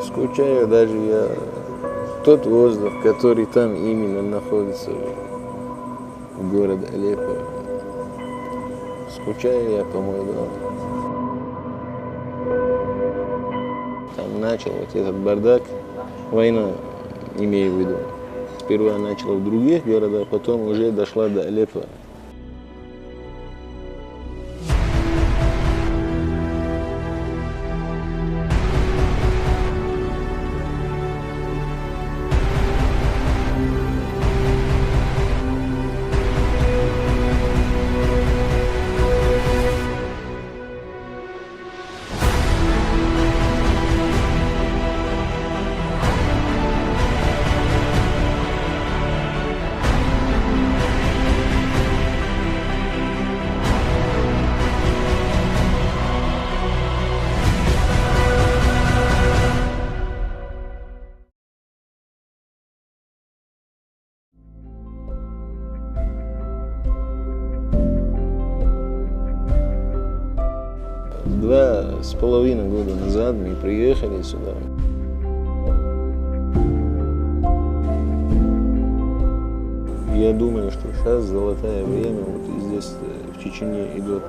Скучаю даже я тот воздух, который там именно находится, в городе Алеппо. Скучаю я по мой дом. Там начал вот этот бардак, война, имею в виду. Сперва начала в других городах, потом уже дошла до Алеппо. Два с половиной года назад мы приехали сюда. Я думаю, что сейчас золотое время вот здесь, в Чечне, идет.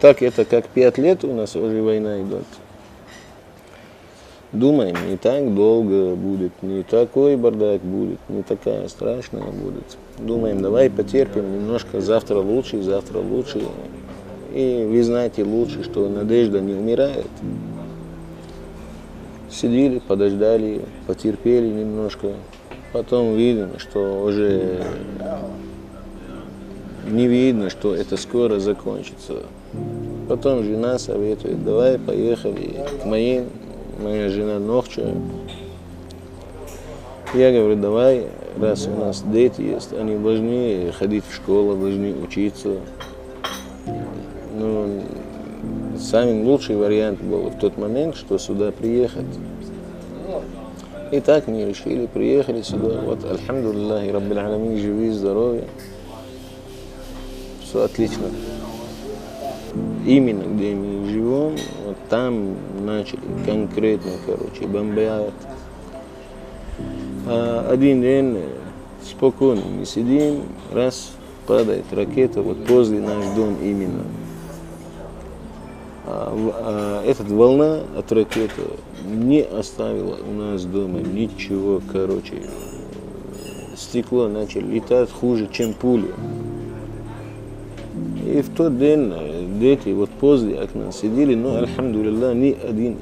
Так это как 5 лет у нас уже война идет. Думаем, не так долго будет, не такой бардак будет, не такая страшная будет. Думаем, давай потерпим немножко, завтра лучше. И вы знаете лучше, что надежда не умирает. Сидели, подождали, потерпели немножко. Потом видим, что уже не видно, что это скоро закончится. Потом жена советует, давай поехали к моей, моя жена Нохча. Я говорю, давай, раз у нас дети есть, они должны ходить в школу, должны учиться. Но самый лучший вариант был в тот момент, что сюда приехать. И так мы решили, приехали сюда. Вот, альхамдулиллахи, раббил аламин, живи, здоровье. Все отлично. Именно где мы живем, вот там начали конкретно, бомбят. Один день спокойно мы сидим, раз падает ракета, вот возле наш дом именно. Эта волна от ракеты не оставила у нас дома ничего, стекло начало летать хуже, чем пули. И в тот день дети вот возле окна сидели, но, альхамдулилля, ни один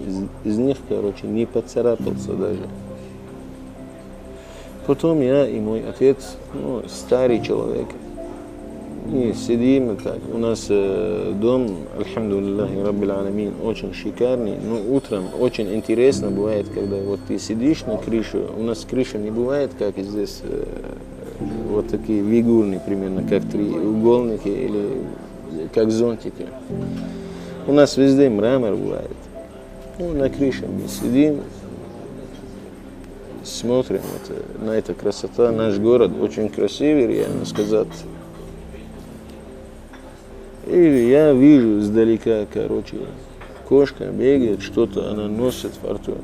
из них, не поцарапался даже. Потом я и мой отец, старый человек, и сидим так. У нас дом, альхамдулиллахи, раббил аламин, очень шикарный, но утром очень интересно бывает, когда вот ты сидишь на крыше, у нас крыша не бывает, как здесь, вот такие фигурные примерно, как треугольники или как зонтики. У нас везде мрамор бывает. На крыше мы сидим, смотрим на эту красоту. Наш город очень красивый, реально сказать. И я вижу издалека, кошка бегает, что-то она носит во рту.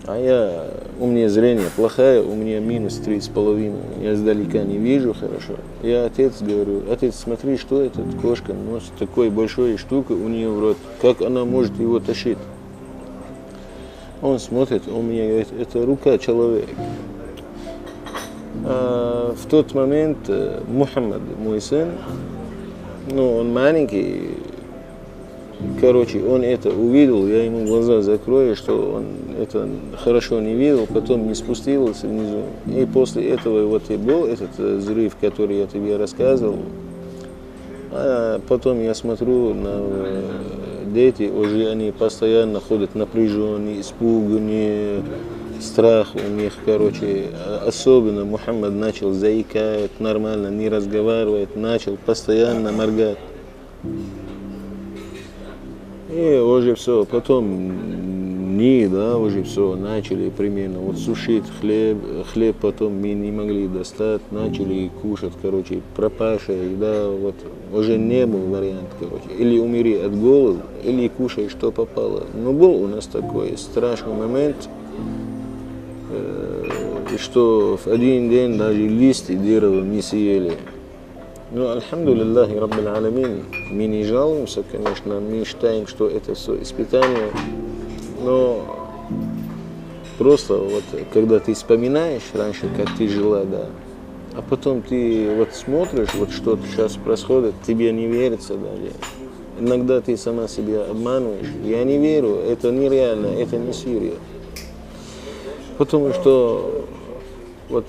А у меня зрение плохое, у меня минус 3,5, я издалека не вижу хорошо. Я отец говорю, отец, смотри, что эта кошка носит, такой большой штукой у нее в рот, как она может его тащить? Он смотрит, у меня говорит, это рука человека. А в тот момент Мухаммад, мой сын, он маленький, он это увидел, я ему глаза закрою, что он это хорошо не видел, потом не спустился внизу. И после этого вот и был этот взрыв, который я тебе рассказывал. А потом я смотрю на дети, уже они постоянно ходят напряженные, испуганные, страх у них, особенно Мухаммад начал заикать, нормально не разговаривает, начал постоянно моргать. И уже все, потом да, уже все, начали примерно вот сушить хлеб потом мы не могли достать, начали кушать, короче, пропавшая еда, вот уже не был вариант, короче, или умери от голода, или кушай, что попало. Но был у нас такой страшный момент, что в один день даже листья дерева не съели. Ну, альхамдулиллахи раббил аламин, мы не жалуемся, конечно, мы считаем, что это все испытание, но просто вот, когда ты вспоминаешь раньше, как ты жила, да, а потом ты вот смотришь, вот что сейчас происходит, тебе не верится даже. Иногда ты сама себя обманываешь. Я не верю, это нереально, это не Сирия. Потому что вот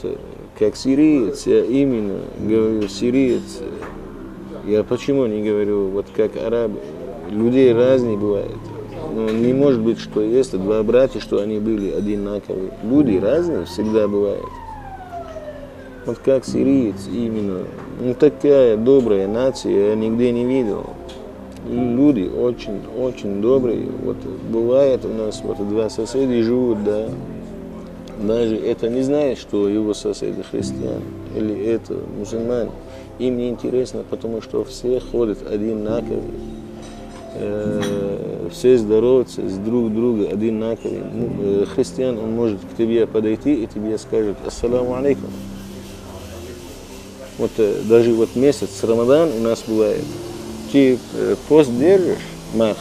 как сириец, я именно говорю сириец, я почему не говорю вот как арабы, людей разные бывают. Но не может быть, что если два братья, что они были одинаковые. Люди разные всегда бывают. Вот как сириец именно, ну такая добрая нация, я нигде не видел. Люди очень, очень добрые. Вот бывает у нас вот два соседа живут, да. Даже это не знает, что его соседи христиане или это мусульмане. Им не интересно, потому что все ходят одинаковые. Все здороваются с друг другом одинаковые. Христиан, он может к тебе подойти и тебе скажет ассаламу алейкум. Вот даже вот месяц Рамадан у нас бывает. Ты пост держишь, мах.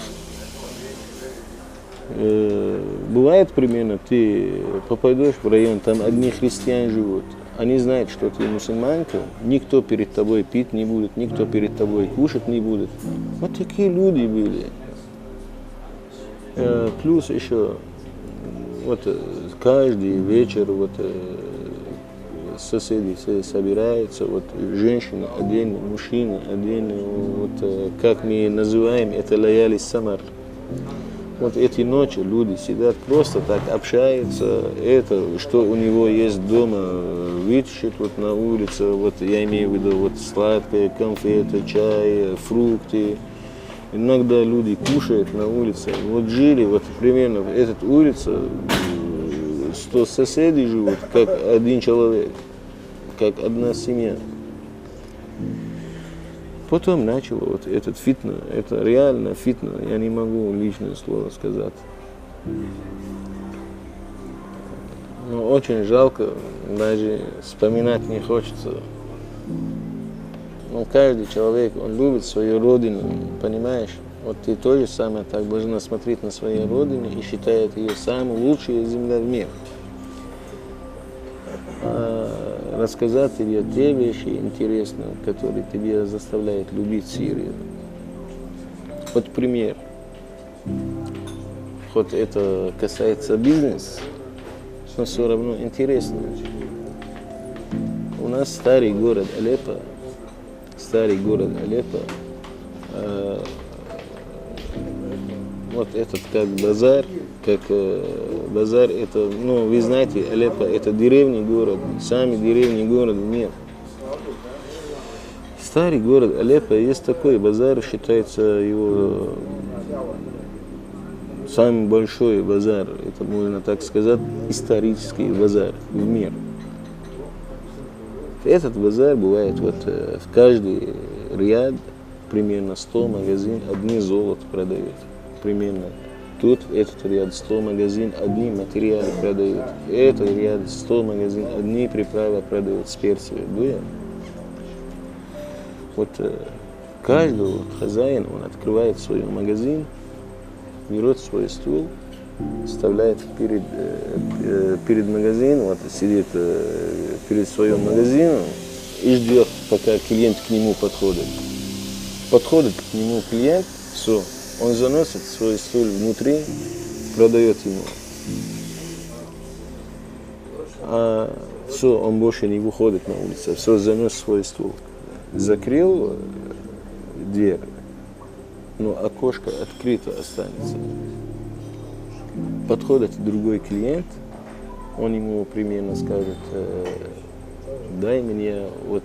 Бывает примерно, ты попадешь в район, там одни христиане живут. Они знают, что ты мусульманка, никто перед тобой пить не будет, никто перед тобой кушать не будет. Вот такие люди были. Плюс еще, вот каждый вечер вот соседи все собираются, вот женщины отдельно, мужчины отдельно, вот как мы называем это лаяли самар. Вот эти ночи люди сидят просто так общаются, это, что у него есть дома, вытащит вот на улице, вот я имею в виду вот сладкое, конфеты, чай, фрукты. Иногда люди кушают на улице. Вот жили, вот примерно в этой улице 100 соседей живут, как один человек, как одна семья. Потом начал вот этот фитна, это реально фитна, я не могу личное слово сказать. Но очень жалко, даже вспоминать не хочется. Но каждый человек, он любит свою родину, понимаешь? Вот ты тоже самое так должна смотреть на свою родину и считает ее самой лучшей землей в мире. Рассказать тебе те вещи интересные, которые тебе заставляют любить Сирию. Вот пример. Хоть это касается бизнеса, но все равно интересно. У нас старый город Алеппо, вот этот как базар, это, ну, вы знаете, Алеппо это древний город, самый древний город в мире. Старый город Алеппо, есть такой базар, считается его самый большой базар, это можно так сказать, исторический базар в мире. Этот базар бывает вот в каждый ряд примерно 100 магазин, одни золото продают, примерно. Тут этот ряд 100 магазин, одни материалы продают. Этот ряд 100 магазин, одни приправы продают с перцем. Вот каждый вот хозяин, он открывает свой магазин, берет свой стул, вставляет перед магазином, вот сидит перед своим магазином и ждет, пока клиент к нему подходит. Подходит к нему клиент, все, он заносит свой стул внутри, продает ему. А все, он больше не выходит на улицу, все, занес свой стул. Закрыл дверь, но окошко открыто останется. Подходит другой клиент, он ему примерно скажет: дай мне вот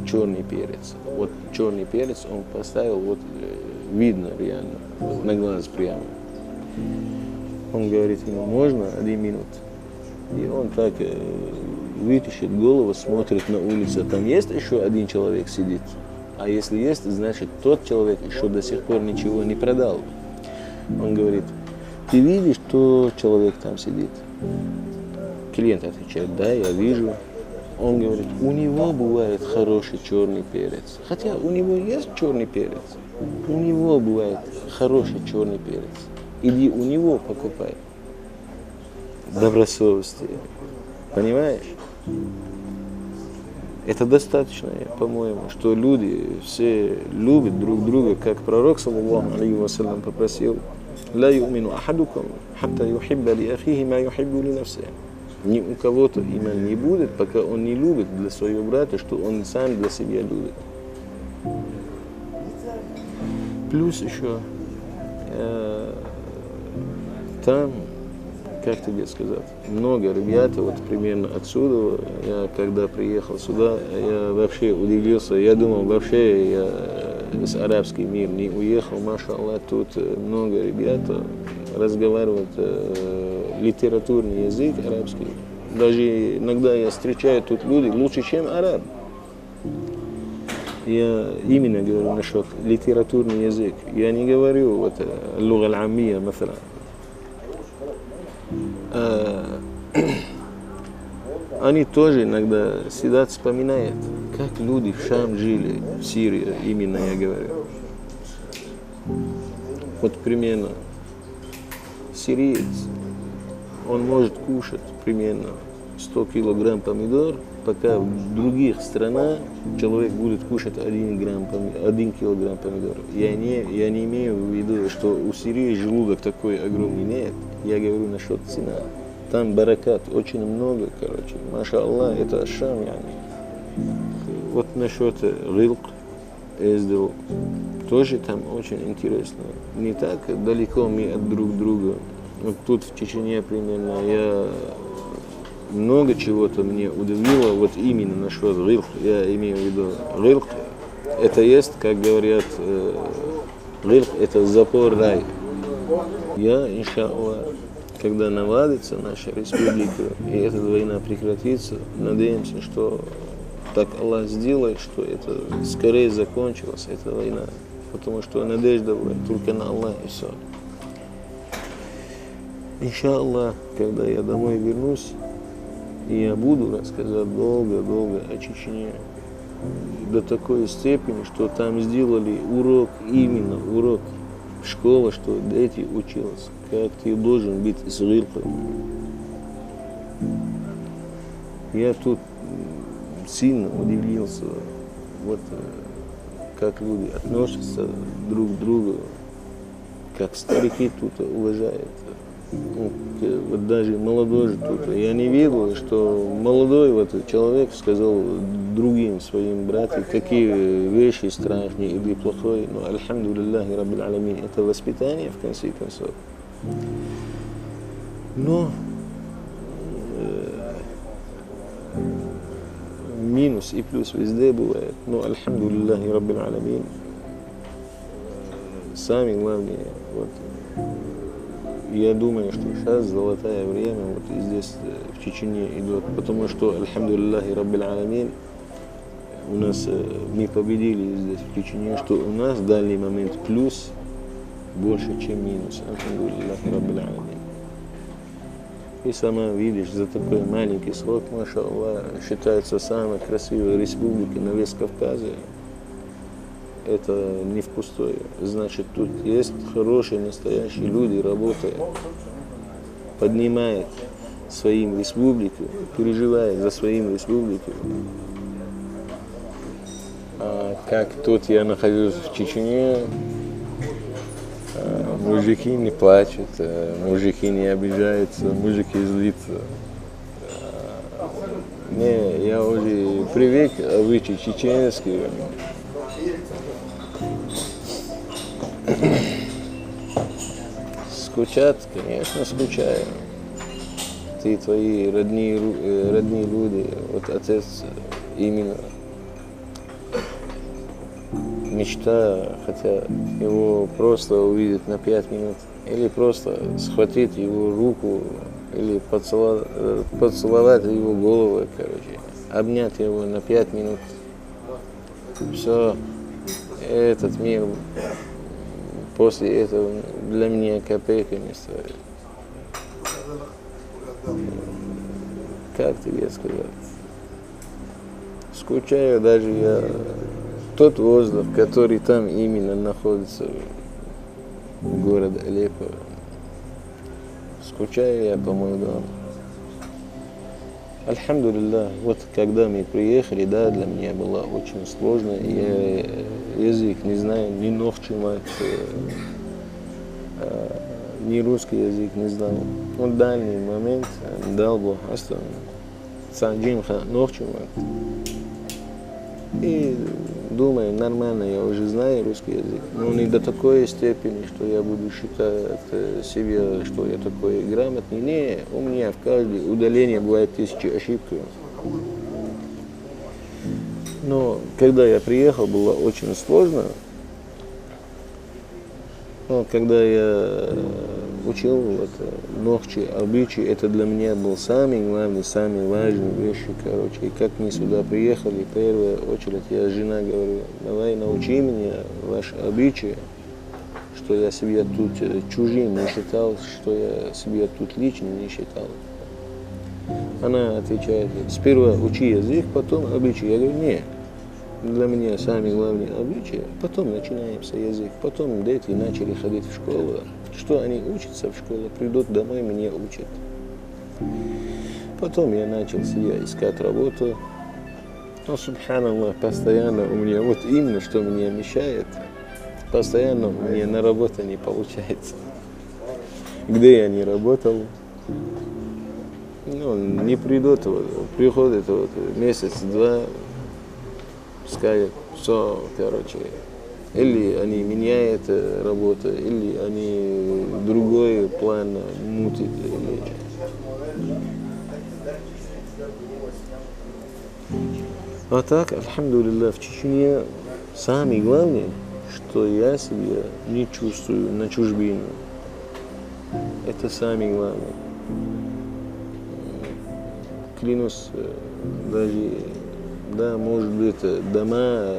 черный перец. Вот черный перец он поставил вот видно реально, на глаз прямо. Он говорит ему, можно 1 минут? И он так вытащит голову, смотрит на улицу, там есть еще 1 человек сидит. А если есть, значит тот человек еще до сих пор ничего не продал. Он говорит, ты видишь, тот человек там сидит? Клиент отвечает, да, я вижу. Он говорит, у него бывает хороший черный перец. Хотя у него есть черный перец. У него бывает хороший черный перец. Иди у него покупай. Добросовестие. Понимаешь? Это достаточно, по-моему, что люди все любят друг друга, как пророк, саллаллаху алейхи вассалям, попросил, «Ла юмину ахадукум, хатта юхибба ли ахихи ма юхиббу ли нафсихи». Ни у кого-то иман не будет, пока он не любит для своего брата, что он сам для себя любит. Плюс еще там, как тебе сказать, много ребят, вот примерно отсюда, я когда приехал сюда, я вообще удивился, я думал, вообще я с арабский мир не уехал, маша Аллах, тут много ребят разговаривают литературный язык арабский. Даже иногда я встречаю тут люди лучше, чем араб. Я именно говорю насчет литературный язык. Я не говорю вот луга аль-аммия, например. Они тоже иногда сидят, вспоминают, как люди в Шам жили, в Сирии, именно я говорю. Вот примерно сириец, он может кушать примерно 100 килограмм помидор, пока в других странах человек будет кушать 1 килограмм помидор. Я не имею в виду, что у Сирии желудок такой огромный, нет. Я говорю насчет цена. Там баракат очень много, короче. Маша Аллах, это Шам, яни. Вот насчет рилк, эздил, тоже там очень интересно. Не так далеко мы от друг друга. Вот тут в Чечне примерно много чего-то мне удивило, вот именно насчет рилк, я имею в виду рилк, это есть, как говорят, рилк это запор рай. Я, иншаллах, когда наладится наша республика и эта война прекратится, надеемся, что так Аллах сделает, что это скорее закончилась, эта война. Потому что надежда только на Аллах и все. Иншаллах, когда я домой вернусь, я буду рассказать долго-долго о Чечне. До такой степени, что там сделали урок, именно урок школы, что дети учились, как ты должен быть с рилкой. Я тут сильно удивился, вот как люди относятся друг к другу, как старики тут уважают. Вот даже молодой же тут. Я не видел, что молодой вот человек сказал другим своим братьям, какие вещи страшные или плохие. Но альхамдулиллахи раббил аламин, это воспитание в конце концов. Но минус и плюс везде бывает. Но альхамдулиллахи раббил аламин. Самое главное, вот, я думаю, что сейчас золотое время вот здесь в Чечне идет, потому что, альхамдулиллахи раббил аламин, у нас мы победили здесь в Чечне, что у нас в данный момент плюс больше, чем минус, альхамдулиллахи раббил аламин. И сама видишь, за такой маленький срок, маша Аллах, считается самой красивой республикой на весь Кавказе. Это не впустое. Значит, тут есть хорошие, настоящие люди, работают, поднимают своим республику, переживают за своим республику. А как тут я нахожусь в Чечне, мужики не плачут, мужики не обижаются, мужики злятся. Не, я уже привык обычай чеченский. Скучат, конечно, скучаю. Ты, твои родные люди, вот отец именно. мечта, хотя его просто увидеть на 5 минут, или просто схватить его руку, или поцеловать его голову, короче, обнять его на 5 минут. Все, этот мир после этого для меня копейками стоит. Как тебе сказать? Скучаю даже я тот воздух, который там именно находится, в городе Алеппо. Скучаю я по моему дому. Альхамдулиллах, вот когда мы приехали, да, для меня было очень сложно. Я язык не знаю, ни нохчимат, ни русский язык не знал. В данный момент дал Бог Астан, Санджинха нохчимат. И думаю, нормально, я уже знаю русский язык, но не до такой степени, что я буду считать себя, что я такой грамотный. Не, у меня в каждое удаление бывает 1000 ошибок. Но когда я приехал, было очень сложно. Но когда я учил вот, нохчи, обычаи, это для меня был самый главный, самый важный вещи, короче. И как мы сюда приехали, в первую очередь я жена говорю, давай научи меня ваши обычаи, что я себя тут чужим не считал, что я себя тут личным не считал. Она отвечает, сперва учи язык, потом обычаи. Я говорю, нет. Для меня самые главные обычаи, потом начинается язык, потом дети начали ходить в школу. Что они учатся в школе, придут домой, меня учат. Потом я начал себе искать работу. Но, субханаллах, постоянно у меня, вот именно что меня мешает, постоянно у меня на работе не получается. Где я не работал, ну, не придут, вот, приходит вот, месяц-два, скажет, все, короче, или они меняют работу, или они другой план мутят. А так, альхамдулиллах, в Чечне самое главное, что я себя не чувствую на чужбине. Это самое главное. Клянусь, даже, да, может быть, дома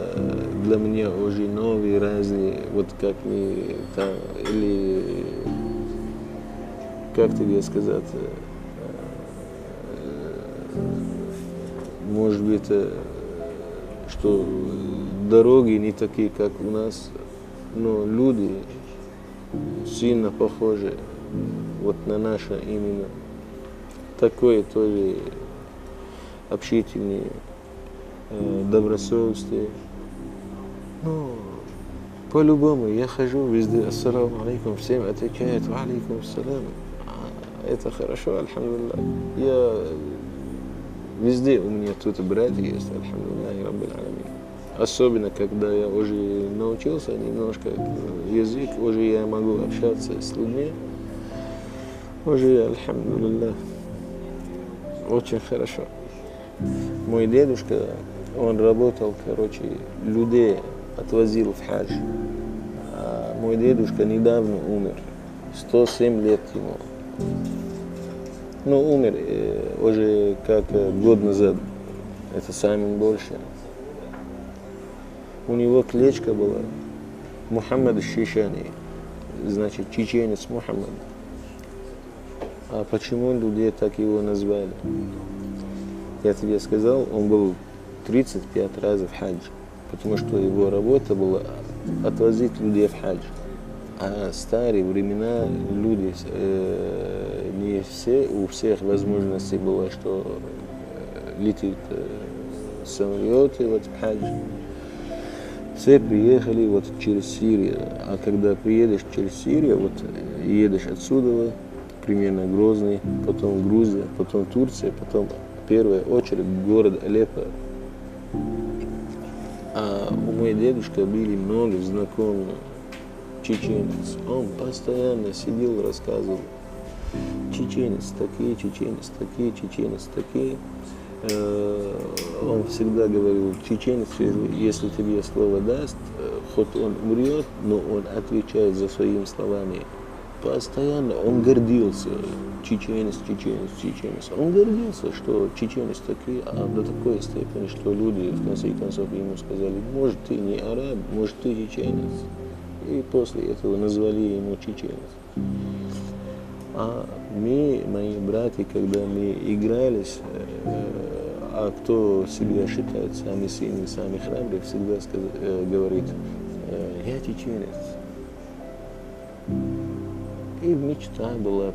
для меня уже новые, разные, вот как мы там, или, как тебе сказать, может быть, что дороги не такие, как у нас, но люди сильно похожи вот на наше именно. Такое тоже общительные, добросовестные. Ну, по-любому, я хожу везде, ассаламу алейкум, всем отвечают, ва алейкум ассалам. Это хорошо, альхамдулиллах. Я везде у меня тут братья есть, альхамдулиллах, раббил аламин. Особенно, когда я уже научился немножко язык, уже я могу общаться с людьми. Уже, альхамдулиллах, очень хорошо. Мой дедушка, он работал, короче, людей отвозил в хадж. А мой дедушка недавно умер, 107 лет ему. Ну, умер уже как год назад, это самое большее. У него кличка была Мухаммад Шишани, значит, чеченец Мухаммад. А почему люди так его назвали? Я тебе сказал, он был 35 раз в хадж, потому что его работа была отвозить людей в хадж. А в старые времена люди, не все, у всех возможностей было, что летит самолеты вот, в хадж. Все приехали вот через Сирию, а когда приедешь через Сирию, вот едешь отсюда, примерно Грозный, потом Грузия, потом Турция, потом в первую очередь город Алеппо. А у моего дедушки были много знакомых чеченец. Он постоянно сидел, рассказывал. Чеченец такие, чеченец такие, чеченец такие. Он всегда говорил, чеченец, если тебе слово даст, хоть он умрет, но он отвечает за своими словами. Постоянно он гордился, чеченец. Он гордился, что чеченец такие, а до такой степени, что люди в конце концов ему сказали, может ты не араб, может ты чеченец. И после этого назвали ему чеченец. А мы, мои братья, когда мы игрались, а кто себя считает самый сильный, самый храбрый, всегда говорит, я чеченец. И мечта была,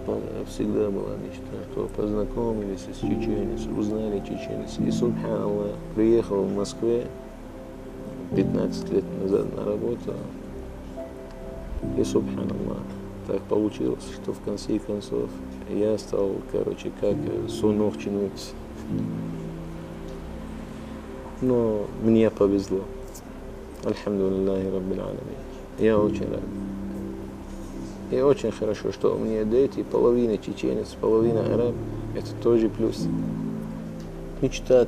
всегда была мечта, что познакомились с чеченцем, узнали чеченец. И, субханаллах, приехал в Москве 15 лет назад на работу. И, субханаллах, так получилось, что в конце концов я стал, как сунок чинуть. Но мне повезло. Альхамдулиллахи раббил аламин. Я очень рад. И очень хорошо, что у меня дети, половина чеченец, половина араб. Это тоже плюс. Мечта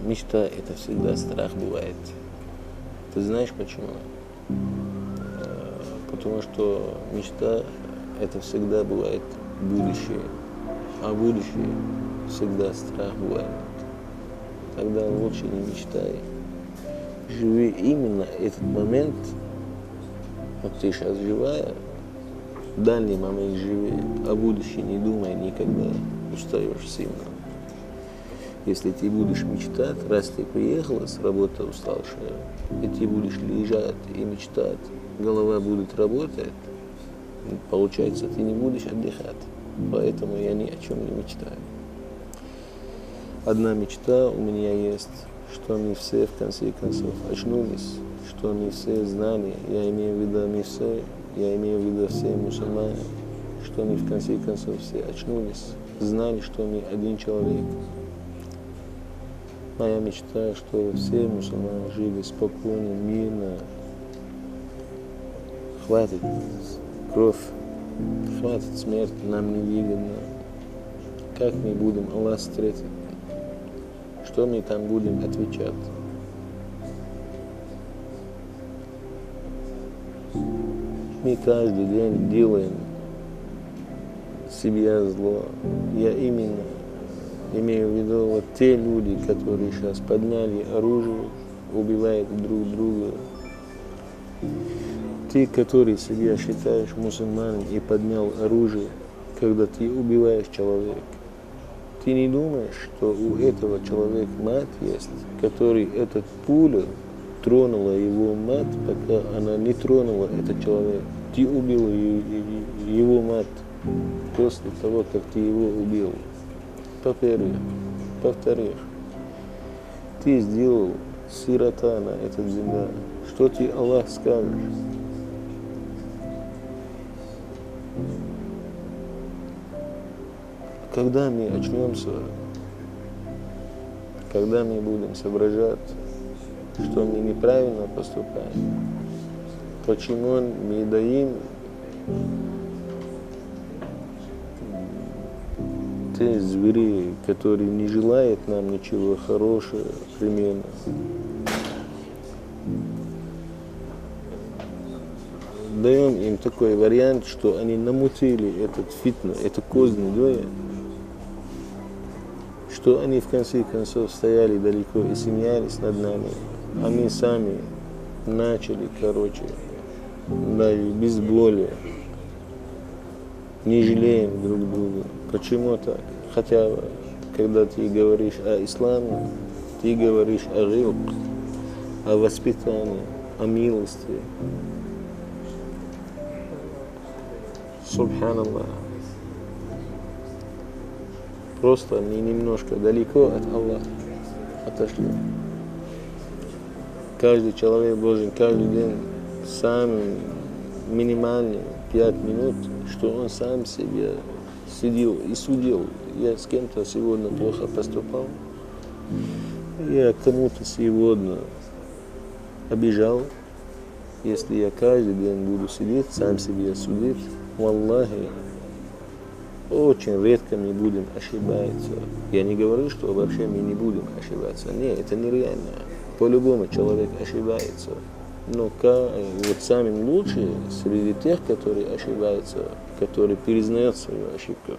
это всегда страх бывает. Ты знаешь почему? Потому что мечта это всегда бывает будущее. А будущее всегда страх бывает. Тогда лучше не мечтай. Живи именно этот момент. Вот ты сейчас живая, дальний момент живи, а будущее не думай никогда, устаешь сильно. Если ты будешь мечтать, раз ты приехала с работы уставшая, и ты будешь лежать и мечтать, голова будет работать, получается, ты не будешь отдыхать. Поэтому я ни о чем не мечтаю. Одна мечта у меня есть, что мы все в конце концов очнулись, что мы все знали, я имею в виду все мусульмане, что мы в конце концов все очнулись, знали, что мы один человек. Моя мечта, что все мусульмане жили спокойно, мирно. Хватит кровь, хватит смерть, нам не выгодно. Как мы будем Аллах встретить? Что мы там будем отвечать? Мы каждый день делаем себе зло. Я именно имею в виду вот те люди, которые сейчас подняли оружие, убивают друг друга. Ты, который себя считаешь мусульманином и поднял оружие, когда ты убиваешь человека, ты не думаешь, что у этого человека мать есть, который этот пуля тронула его мать, пока она не тронула этот человек. Ты убил его мать после того, как ты его убил. Повторив, ты сделал сирота на этой земле. Что ты, Аллах, скажешь? Когда мы очнемся, когда мы будем соображать, что мы неправильно поступаем, почему мы даем те звери, которые не желают нам ничего хорошего, примерно. Даем им такой вариант, что они намутили этот фитну, это козни доя, что они в конце концов стояли далеко и смеялись над нами, а мы сами начали, без боли, не жалеем друг друга. Почему так? Хотя, когда ты говоришь о исламе, ты говоришь о рилк, о воспитании, о милости. Субханаллах. Просто мы немножко далеко от Аллаха отошли. Каждый человек должен каждый день самый минимальный 5 минут, что он сам себе сидел и судил. Я с кем-то сегодня плохо поступал. Я кому-то сегодня обижал. Если я каждый день буду сидеть, сам себе судить, валлахи, очень редко мы будем ошибаться. Я не говорю, что вообще мы не будем ошибаться. Нет, это нереально. По-любому человек ошибается. Но вот самым лучшим среди тех, которые ошибаются, которые признают свою ошибку.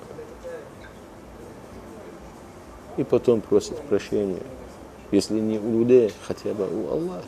И потом просят прощения. Если не у людей, хотя бы у Аллаха.